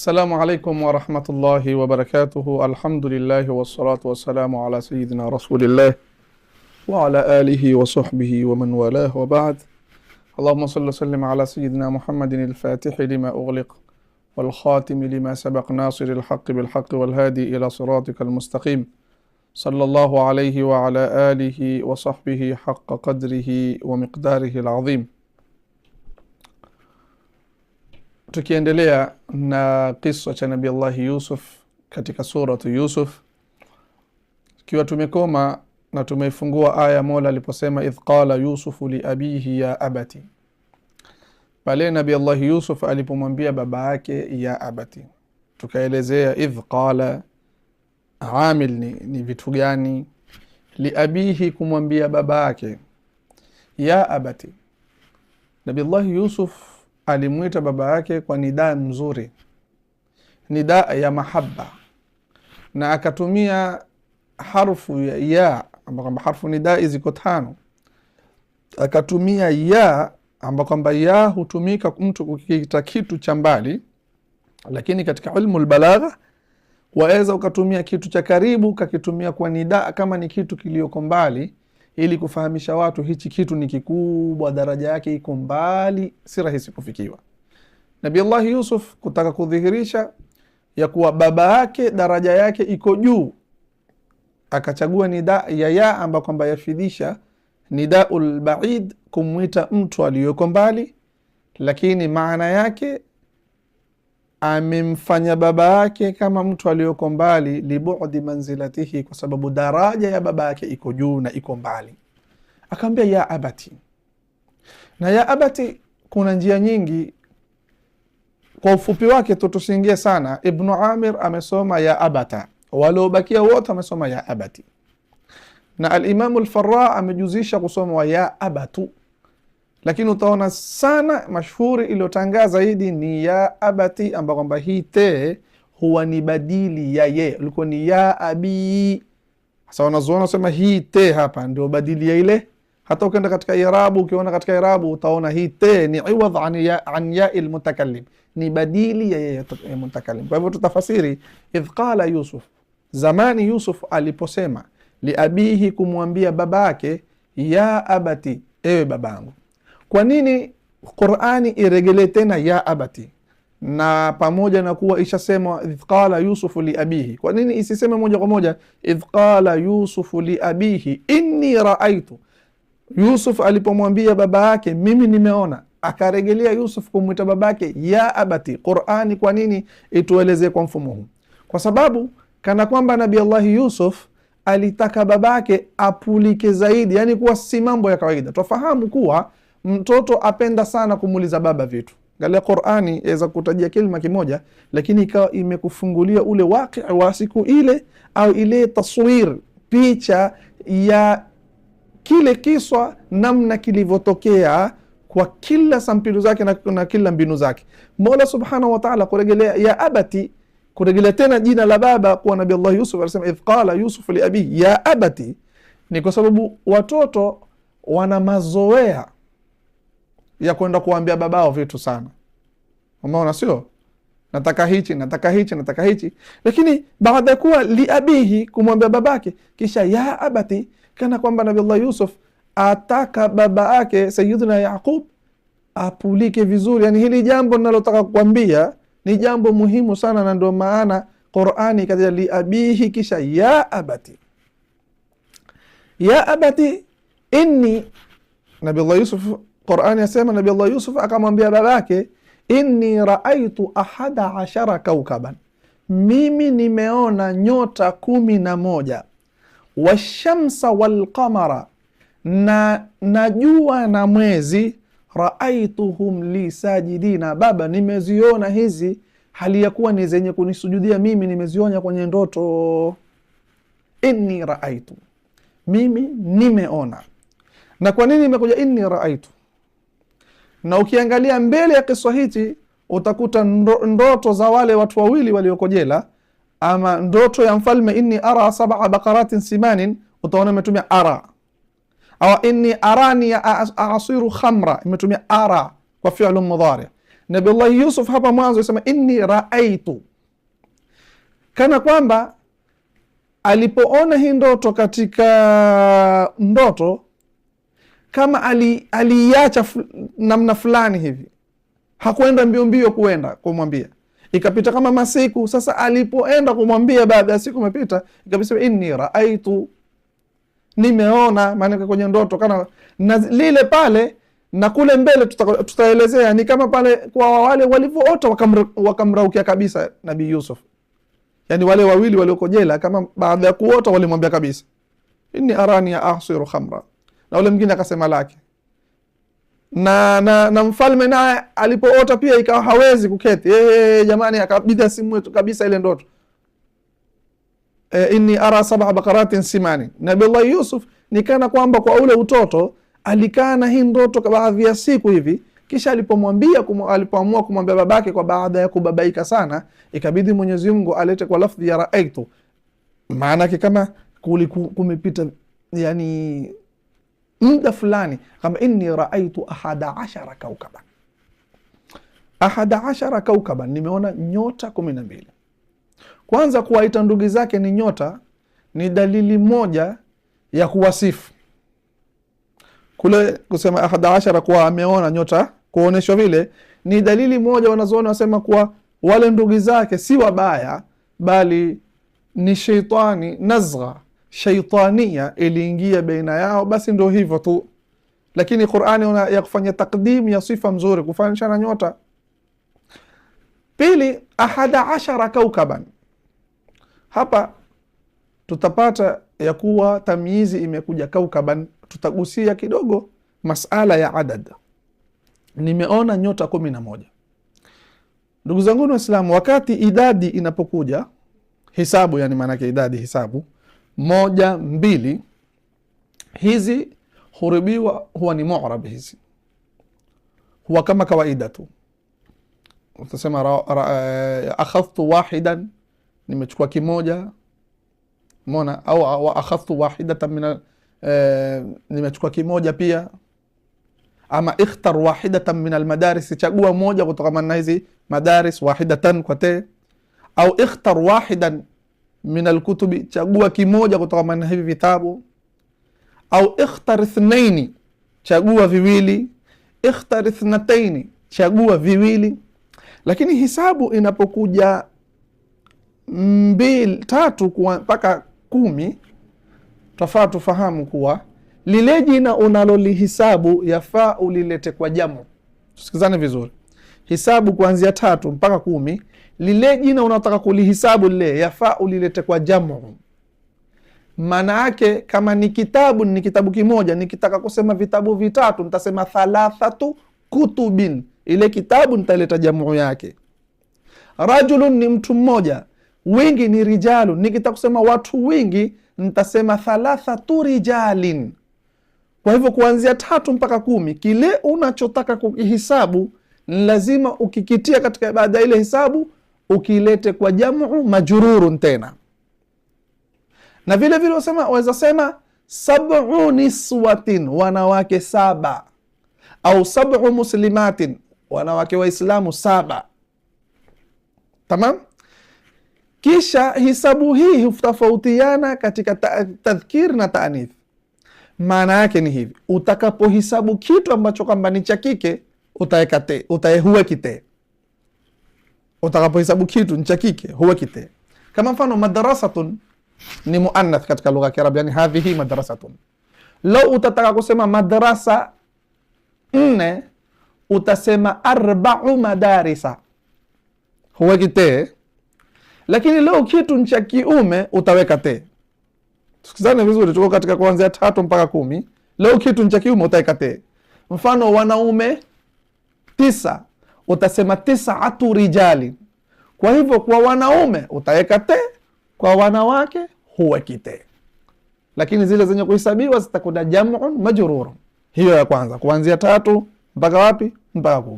Assalamu alaikum wa rahmatullahi wa barakatuhu. Alhamdulillahi wassalatu wassalamu ala sayyidina rasulillah wa ala alihi wa sahbihi wa man walah wa ba'd. Allahumma salli wa sallim ala sayyidina Muhammadin al-fatihi lima ughliq wal khatimi lima sabaq nasiril haqqi bil haqqi wal hadi ila siratikal mustaqim. Sallallahu alayhi wa ala alihi wa sahbihi haqqa qadrihi wa miqdarihi al-azim. Tukiendelea na kisa cha Nabii Allah Yusuf katika suratu Yusuf, kiwa tumekoma na tumeifungua aya Mola aliposema idh qala Yusufu li abihi ya abati, pale Nabii Allah Yusuf alipomwambia baba yake ya abati. Tukaelezea idh qala amil ni vitu gani, li abihi kumwambia baba yake, ya abati. Nabii Allah Yusuf alimuita baba yake kwa nidaa mzuri, nidaa ya mahaba, na akatumia harfu ya ambapo kwamba harfu nidaa ziko 5. Akatumia ya ambapo kwamba ya hutumika mtu kukiita kitu cha mbali, lakini katika ilmu albalagha waweza ukatumia kitu cha karibu kakitumia kwa nidaa kama ni kitu kilioko mbali, ili kufahamisha watu hichi kitu ni kikubwa, daraja yake iko mbali, si rahisi kufikiwa. Nabii Allah Yusuf kutaka kudhihirisha ya kuwa baba yake daraja yake iko juu, akachagua nidaa ya ambayo kwamba yafidhisha nidaul ba'id, kumwita mtu aliyoko mbali, lakini maana yake amemfanya baba yake kama mtu aliyoko mbali, libu'di manzilatihi, kwa sababu daraja ya baba yake iko juu na iko mbali. Akamwambia ya abati. Na ya abati kuna njia nyingi, kwa ufupi wake tutusingie sana. Ibn Amir amesoma ya abata, waliobakia wote amesoma ya abati, na al-Imam al-Farra amejuzisha kusoma wa ya abatu, lakini utaona sana mashhuri iliyotangaza zaidi ni ya abati, ambapo kwamba hii te huwa ni badili ya ye, ilikuwa ni ya abi. Sasa wanazuona sema hii te hapa ndio badili ya ile. Hata ukienda katika irabu, ukiona katika irabu utaona hii te ni iwadh an ya al-mutakallim, ni badili ya ye mutakallim. Kwa hivyo tutafasiri idh qala Yusuf, zamani Yusuf aliposema li abihi, kumwambia babake, ya abati, ewe babangu. Kwa nini Qur'ani iregelee tena ya abati, na pamoja na kuwa ishasema idh qala Yusufu li abihi? Kwa nini isiseme moja kwa moja idh qala Yusufu li abihi inni raaitu? Yusuf alipomwambia baba yake mimi nimeona, akaregelea Yusuf kumwita babake ya abati. Qur'ani kwa nini ituelezee kwa mfumo huu? Kwa sababu kana kwamba Nabii Allah Yusuf alitaka babake apulike zaidi, yani kuwa si mambo ya kawaida. Tufahamu kuwa mtoto apenda sana kumuuliza baba vitu. Angalia Qur'ani yaweza kutajia kilima kimoja, lakini ikawa imekufungulia ule waqi' wa siku ile, au ile taswir, picha ya kile kiswa, namna kilivyotokea kwa kila sampilu zake na kila mbinu zake. Mola Subhanahu wa Ta'ala kurejelea ya abati, kurejelea tena jina la baba kwa Nabii Allah Yusuf, alisema idh qala Yusuf li abihi ya abati, ni kwa sababu watoto wana mazoea ya kwenda kuambia babao vitu sana. Umeona, sio? Nataka hichi, nataka hichi, nataka hichi. Lakini baada ya kuwa li abihi, kumwambia babake, kisha ya abati, kana kwamba Nabii Allah Yusuf ataka baba yake Sayyidina Yaqub apulike vizuri. Yani hili jambo ninalotaka kukwambia ni jambo muhimu sana, na ndio maana Qur'ani kaja li abihi kisha ya abati. Ya abati inni, Nabii Allah Yusuf, Qur'ani yasema Nabii Allah Yusuf akamwambia babake, inni raaitu 11 kaukaban, mimi nimeona nyota 11, washamsa walqamara, na najua na mwezi, raaituhum li sajidina, baba nimeziona hizi hali ya kuwa ni zenye kunisujudia mimi, nimeziona kwenye ndoto. Inni raaitu, mimi nimeona. Na kwa nini imekuja inni raaitu? Na ukiangalia mbele ya kisa hichi utakuta ndoto za wale watu wawili walioko jela, ama ndoto ya mfalme inni ara 7 bakaratin simanin, utaona imetumia ara. Au inni arani asiru khamra, imetumia ara kwa fi'lu mudhari. Nabiullahi Yusuf hapa mwanzo yasema inni raaitu, kana kwamba alipoona hii ndoto katika ndoto kama aliiacha namna fulani hivi, hakuenda mbio mbio kuenda kumwambia, ikapita kama masiku. Sasa alipoenda kumwambia, baada ya siku imepita, ikabisa inni raaitu, nimeona. Maana kwenye ndoto kana na lile pale na kule mbele tutaelezea, ni kama pale kwa wale walivyoota wakamraukia kabisa Nabii Yusuf. Yani wale wawili walioko jela, kama baada ya kuota walimwambia kabisa inni arani ya ahsiru khamra, na ule mwingine akasema lake. Na mfalme naye alipoota pia ikawa hawezi kuketi, jamani, akabidi asimu kabisa ile ndoto. Inni ara sab'a bakaratin simani. Nabii Yusuf ni kana kwamba kwa ule utoto alikaa na hii ndoto kwa baadhi ya siku hivi, kisha alipoamua kumwambia babake kwa baada ya kubabaika sana, ikabidi Mwenyezi Mungu alete kwa lafdhi ya raaitu, maana yake kama kumepita yani muda fulani, kama inni raaitu 11 kaukaba. 11 kaukaba, nimeona nyota 12. Kwanza kuwaita ndugu zake ni nyota ni dalili moja ya kuwasifu. Kule kusema 11 kuwa ameona nyota, kuoneshwa vile ni dalili moja. Wanazoona wasema kuwa wale ndugu zake si wabaya, bali ni sheitani, nazgha shaitania iliingia baina yao, basi ndio hivyo tu. Lakini Qur'ani ya kufanya takdim ya sifa mzuri, kufanisha na nyota. Pili, 11 kaukaban, hapa tutapata ya kuwa tamyizi imekuja kaukaban. Tutagusia kidogo masala ya adad. Nimeona nyota 11. Ndugu zangu Waislamu, wakati idadi inapokuja hisabu, yani maana yake idadi hisabu 1, 2, hizi huribiwa huwa ni mu'rab. Hizi huwa kama kawaida tu, utasema akhadhtu wahidan, nimechukua kimoja, mona, au akhadhtu wahidatan min nimechukua kimoja pia, ama ikhtar wahidatan min almadaris, chagua moja kutoka na hizi madaris, wahidatan kwa te, au ikhtar wahidan min alkutubi, chagua kimoja kutoka na hivi vitabu, au ikhtar ithnaini, chagua viwili, ikhtar ithnataini, chagua viwili. Lakini hisabu inapokuja 2, 3 mpaka 10, tafaa tufahamu kuwa lile jina unalolihisabu yafaa ulilete kwa jamu. Tusikizane vizuri. Hisabu kuanzia 3 mpaka 10, lile jina unataka kulihisabu lile yafaa ulilete kwa jamu. Maana yake kama ni kitabu kimoja, nikitaka kusema vitabu vitatu nitasema thalathatu kutubin, ile kitabu nitaleta jamu yake. Rajulun ni mtu mmoja, wingi ni rijalun, nikitaka kusema watu wingi nitasema thalathatu rijalin. Kwa hivyo kuanzia 3 mpaka 10, kile unachotaka kukihisabu ni lazima ukikitia katika baada ile hisabu ukilete kwa jamu majrurun tena. Na vile vile waweza sema 7 niswatin, wanawake 7, au 7 muslimatin, wanawake waislamu 7. Tamam. Kisha hisabu hii hutofautiana katika tadhkir na taanith. Maana yake ni hivi, utakapohisabu kitu ambacho kwamba ni cha kike utaeka te, utahuweki te. Utakapohisabu kitu ni cha kike huweki te. Kama mfano madrasatun ni muannath katika lugha ya Kiarabu, yani hadhihi madrasatun. Lau utataka kusema madrasa 4 utasema 4 madarisa, huweki te. Lakini leo kitu ni cha kiume utaweka te. Tusikizane vizuri, tuko katika kuanzia 3 mpaka 10. Leo kitu ni cha kiume utaweka te. Mfano wanaume 9 utasema 9 rijali. Kwa hivyo kwa wanaume utaweka te, kwa wanawake huweki te. Lakini zile zenye kuhesabiwa zitakuwa jam'un majrur. Hiyo ya kwanza, kuanzia 3 mpaka wapi? Mpaka 10.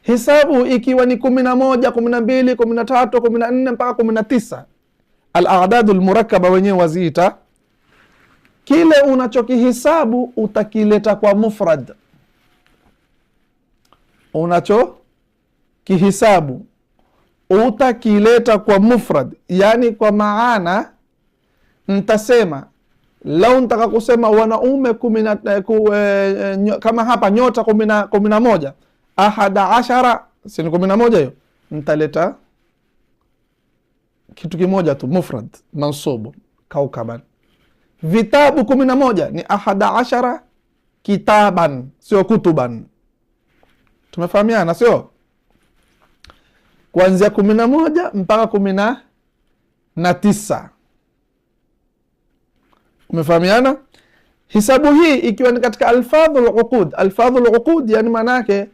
Hisabu ikiwa ni 11, 12, 13, 14 mpaka 19, al-a'dad al-murakkaba wenyewe waziita, kile unachokihisabu utakileta kwa mufrad. kihisabu utakileta kwa mufrad, yani kwa maana ntasema lau ntaka kusema wanaume kama hapa nyota 11, 11 sini 11, hiyo ntaleta kitu kimoja tu, mufrad mansubu kaukaban. Vitabu 11 ni 11 kitaban, sio kutuban. Tumefahamiana sio? Kuanzia 11 mpaka 19. Umefahamiana? Hisabu hii ikiwa ni katika alfadhul uqud. Alfadhul uqud yani manake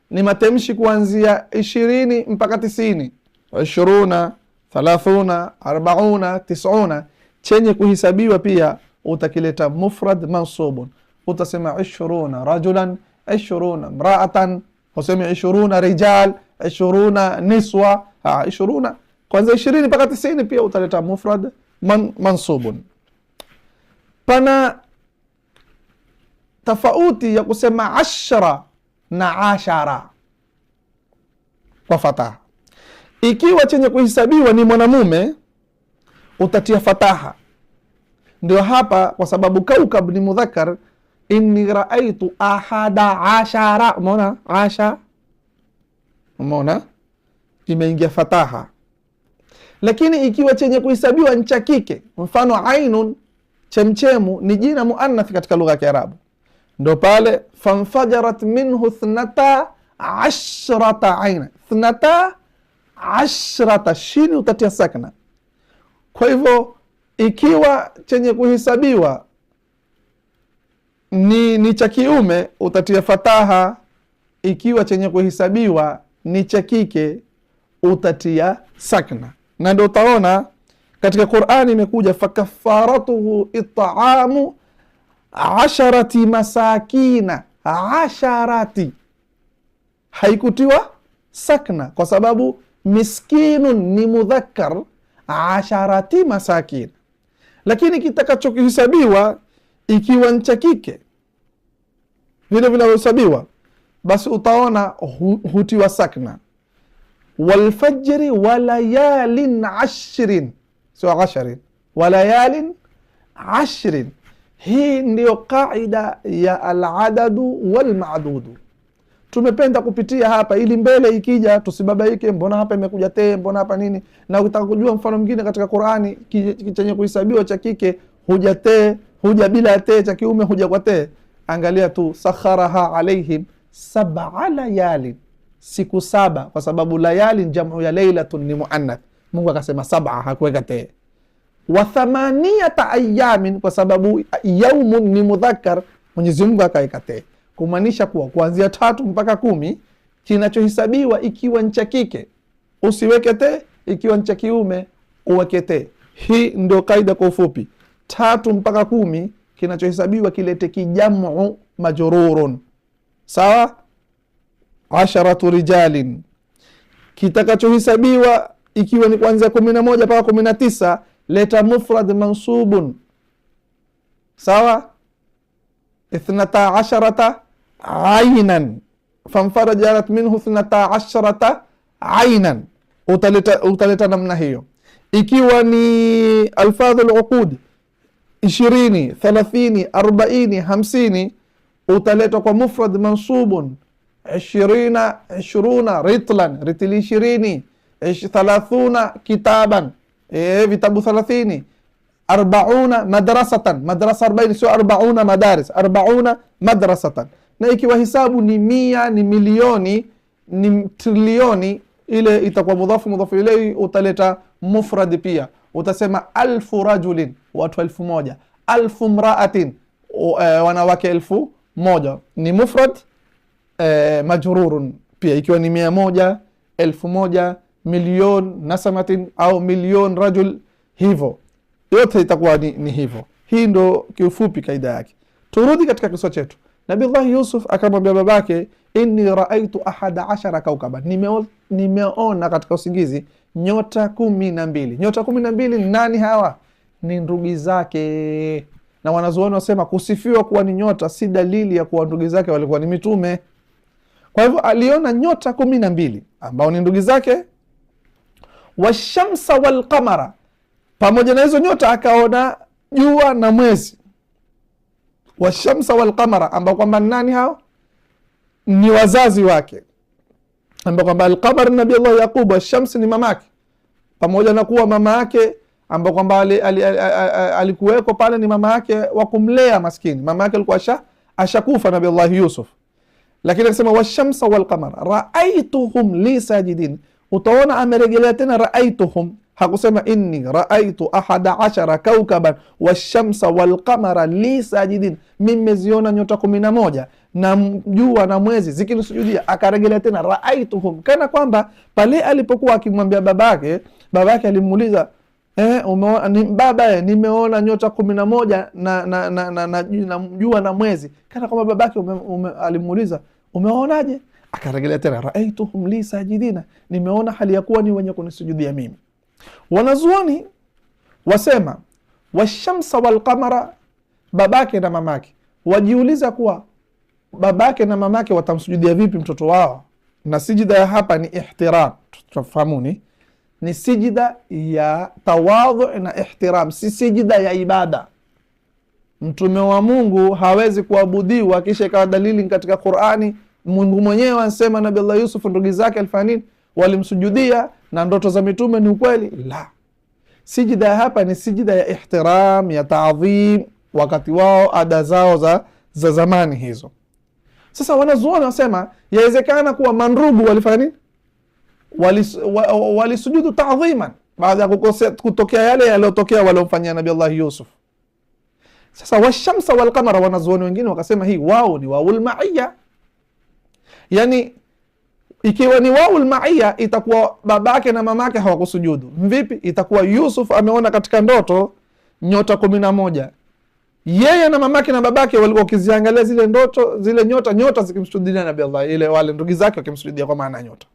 ni matamshi kuanzia 20 mpaka 90, 20, 30, 40, 90. Chenye kuhisabiwa pia utakileta mufrad mansubun. Utasema 20 rajulan, 20 mraatan, useme 20 rijal, 20 niswa, 20 kwanza 20 mpaka 90 pia utaleta mufrad mansubun. Pana tofauti ya kusema 10 na 10 kwa fataha. Ikiwa chenye kuhisabiwa ni mwanamume utatia fataha. Ndio hapa kwa sababu kaukab ni mudhakkar, inni raaitu 11. Umeona 10, umeona imeingia fataha. Lakini ikiwa chenye kuhesabiwa ni cha kike, mfano ainun, chemchemu ni jina muannath katika lugha ya Kiarabu, ndo pale fanfajarat minhu 12 aina. 12 shini utatia sakna. Kwa hivyo ikiwa chenye kuhesabiwa ni cha kiume utatia fataha, ikiwa chenye kuhesabiwa ni cha kike utatia sakna. Na ndio utaona katika Qur'ani imekuja fakafaratuhu it'amu 10 masakina. 10 haikutiwa sakna kwa sababu miskinun ni mudhakkar, 10 masakin. Lakini kitakachokihesabiwa ikiwa ni cha kike vile vinavyohesabiwa, basi utaona hutiwa sakna. Walfajri walayalin 10, sio 10, walayalin 10. Hii ndio qaida ya aladadu walmadudu. Tumependa kupitia hapa ili mbele ikija tusibabaike, mbona hapa imekuja te, mbona hapa nini. Na ukitaka kujua mfano mwingine katika Qur'ani chenye kuhesabiwa cha kike huja te, huja bila te, cha kiume huja kwa te, angalia tu sakharaha alaihim 7 layalin, siku 7, kwa sababu layalin jamu ya laylatun ni muannath. Mungu akasema 7, hakuweka te. Wa 8 ayamin, kwa sababu yaumun ni mudhakkar, Mwenyezi Mungu akaeka te, kumaanisha kuwa kuanzia 3 mpaka 10 kinachohesabiwa ikiwa ni cha kike usiweke te, ikiwa ni cha kiume uweke te. Hii ndio kaida kwa ufupi. 3 mpaka 10 kinachohesabiwa kilete kijamu majrurun, sawa. 10 rijalin. Kitakachohesabiwa ikiwa ni kuanzia 11 mpaka 19 leta mufrad mansubun, sawa. 12 ainan fanfarajarat minhu 12 ainan, utaleta namna hiyo. Ikiwa ni alfadhul uqud 20, 30, 40, 50 utaleta kwa mufrad mansubun 20 ritlan, ritli 20, 30 kitaban, vitabu 30, 40 madrasatan, madrasa 40, sio 40 madaris, 40 madrasatan. Na ikiwa hisabu ni 100, ni milioni, ni trilioni, ile itakuwa mudhafu ilayhi, utaleta mufrad pia. Utasema 1000 rajulin, watu 1000, 1000 mraatin, wanawake 1000, ni mufrad majrurun pia. Ikiwa ni 100, 1000, milion nasamatin au milion rajul, hivyo yote itakuwa ni hivyo. Hii ndo kiufupi kaida yake. Turudi katika kisa chetu. Nabii Allah Yusuf akamwambia babake, inni raaitu 11 kaukaban, nimeona katika usingizi nyota 12. Nyota 12 ni nani hawa? Ni ndugu zake. Na wanazuoni wasema kusifiwa kuwa ni nyota si dalili ya kuwa ndugu zake walikuwa ni mitume. Kwa hivyo aliona nyota 12 ambao ni ndugu zake, washamsa walqamara, pamoja na hizo nyota akaona jua na mwezi. Washamsa walqamara ambao kwamba nani hao? Ni wazazi wake, ambao kwamba alqamar Nabii Allah Yaqub, washamsi ni mamake, pamoja na kuwa mama yake ambao kwamba alikuweko pale ni mama yake wa kumlea maskini. Mama yake alikuwa ashakufa Nabii Allah Yusuf, lakini akasema washamsa walqamara raaituhum li sajidin. Utaona amerejelea tena raaituhum, hakusema inni raaitu 11 kaukaban washamsa walqamara li sajidin, mimi meziona nyota 11 na jua na mwezi zikinisujudia. Akarejelea tena raaituhum, kana kwamba pale alipokuwa akimwambia babake alimuuliza baba, nimeona nyota 11 na jua na mwezi, kana kwamba babake alimuuliza umeonaje? Akarejelea tena raaituhum li sajidina, nimeona hali ya kuwa ni wenye kunisujudia mimi. Wanazuoni wasema washamsa walqamara, babake na mamake, wajiuliza kuwa babake na mamake watamsujudia vipi mtoto wao, na sijida ya hapa ni ihtiram. Tufahamuni, ni sijida ya tawadhu na ihtiram, si sijida ya ibada. Mtume wa Mungu hawezi kuabudiwa kisha ikawa dalili katika Qur'ani Mungu mwenyewe anasema Nabii Allah Yusuf ndugu zake alfanini walimsujudia na ndoto za mitume ni ukweli. La, sijida hapa ni sijida ya ihtiram, ya taadhim, wakati wao ada zao za zamani hizo. Sasa wanazuoni wasema yawezekana kuwa mandugu walifanya nini, walisujudu taadhiman baada ya kutokea yale yaliyotokea waliomfanyia Nabii Allah Yusuf. Sasa washamsa walqamara, wanazuoni wengine wakasema hii wao ni waul maiya, yani ikiwa ni waul maiya itakuwa babake na mamake hawakusujudu. Vipi? Itakuwa Yusuf ameona katika ndoto nyota 11, yeye na mamake na babake walikuwa wakiziangalia zile ndoto, zile nyota zikimsujudia Nabii Allah, ile wale ndugu zake wakimsujudia kwa maana nyota.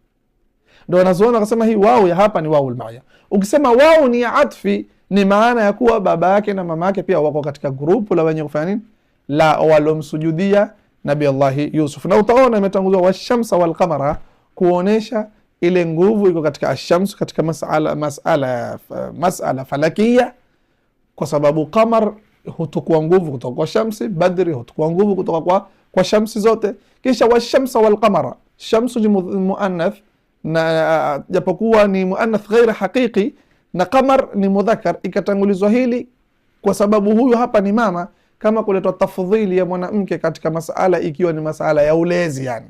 Ndio wanazuoni wakasema hii wao ya hapa ni waul maiya. Ukisema wao ni ya atfi, ni maana ya kuwa baba yake na mama yake pia wako katika grupu la wenye kufanya nini, la walomsujudia Nabii Allah Yusuf. Na utaona imetanguzwa washamsa walqamara kuonesha ile nguvu iko katika ashamsu, katika masala falakia, kwa sababu qamar hutukua nguvu kutoka kwa shamsi, badri hutukua nguvu kutoka kwa shamsi zote. Kisha washamsa walqamara, shamsu ni muannath, na japokuwa ni muannath ghairi haqiqi, na qamar ni mudhakkar. Ikatangulizwa hili kwa sababu huyu hapa ni mama, kama kuletwa tafdhili ya mwanamke katika masala, ikiwa ni masala ya ulezi, yani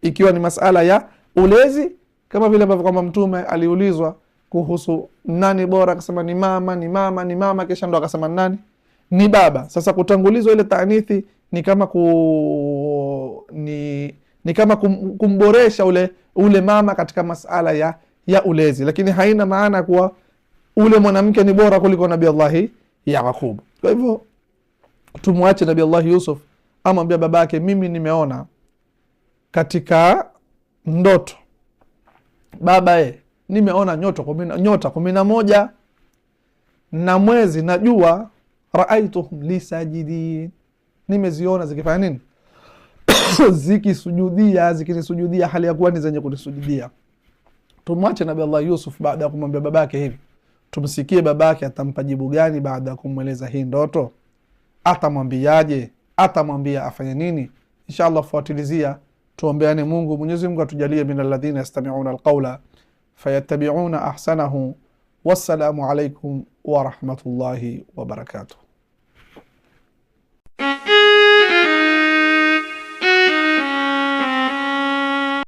ikiwa ni masala ya ulezi, kama vile ambavyo kwamba Mtume aliulizwa kuhusu nani bora, akasema ni mama, kisha ndo akasema nani, ni baba. Sasa kutangulizwa ile taanithi ni kama ni kama kumboresha ule mama katika masala ya ulezi, lakini haina maana kuwa ule mwanamke ni bora kuliko Nabii Allah Yaqub. Kwa hivyo tumwache Nabii Allah Yusuf amwambia babake, mimi nimeona katika ndoto baba, nimeona nyota 11 na mwezi na jua, raaituhum li sajidin, nimeziona zikifanya nini zikinisujudia hali ya kuwa ni zenye kunisujudia. Tumwache Nabii Allah Yusuf baada ya kumwambia babake hivi, tumsikie babake atampa jibu gani baada ya kumweleza hii ndoto. Atamwambiaje? Atamwambia afanye nini? Inshallah fuatilizia, tuombeane Mungu. Mwenyezi Mungu atujalie min alladhina yastami'una alqawla fayattabi'una ahsanahu. Wassalamu alaykum wa rahmatullahi wa barakatuh.